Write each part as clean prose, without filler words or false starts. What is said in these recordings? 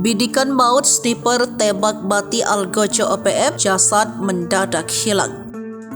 Bidikan maut sniper tembak mati Algojo OPM, jasad mendadak hilang.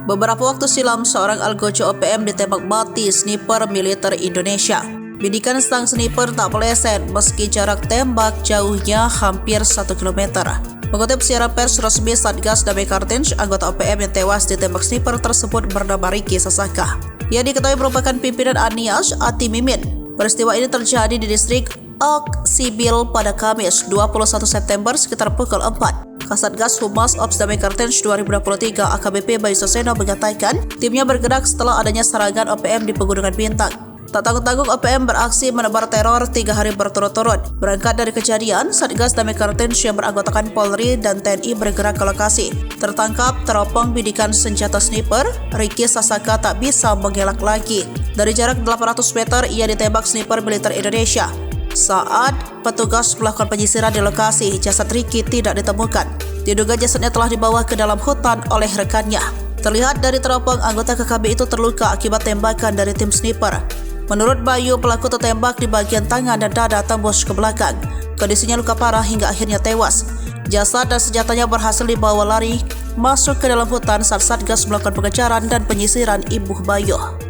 Beberapa waktu silam, seorang Algojo OPM ditembak mati sniper militer Indonesia. Bidikan sang sniper tak meleset meski jarak tembak jauhnya hampir 1 km. Mengutip siaran pers resmi Satgas Damai Kartens, anggota OPM yang tewas ditembak sniper tersebut bernama Ricky Sasaka. Ia diketahui merupakan pimpinan Anias Ati Mimin. Peristiwa ini terjadi di distrik Ok Sibil pada Kamis 21 September sekitar pukul 4. Kasatgas Humas Ops Damai Kartens 2023 AKBP Bayu Saseno mengatakan timnya bergerak setelah adanya serangan OPM di Pegunungan Bintang. Tak tanggung-tanggung OPM beraksi menebar teror 3 hari berturut-turut. Berangkat dari kejadian, Satgas Damai Kartens yang beranggotakan Polri dan TNI bergerak ke lokasi. Tertangkap teropong bidikan senjata sniper, Ricky Sasaka tak bisa mengelak lagi. Dari jarak 800 meter ia ditembak sniper militer Indonesia. Saat petugas melakukan penyisiran di lokasi, jasad Ricky tidak ditemukan. Diduga jasadnya telah dibawa ke dalam hutan oleh rekannya. Terlihat dari teropong, anggota KKB itu terluka akibat tembakan dari tim sniper. Menurut Bayu, pelaku tertembak di bagian tangan dan dada tembus ke belakang. Kondisinya luka parah hingga akhirnya tewas. Jasad dan senjatanya berhasil dibawa lari masuk ke dalam hutan saat Satgas melakukan pengejaran dan penyisiran Ibu Bayu.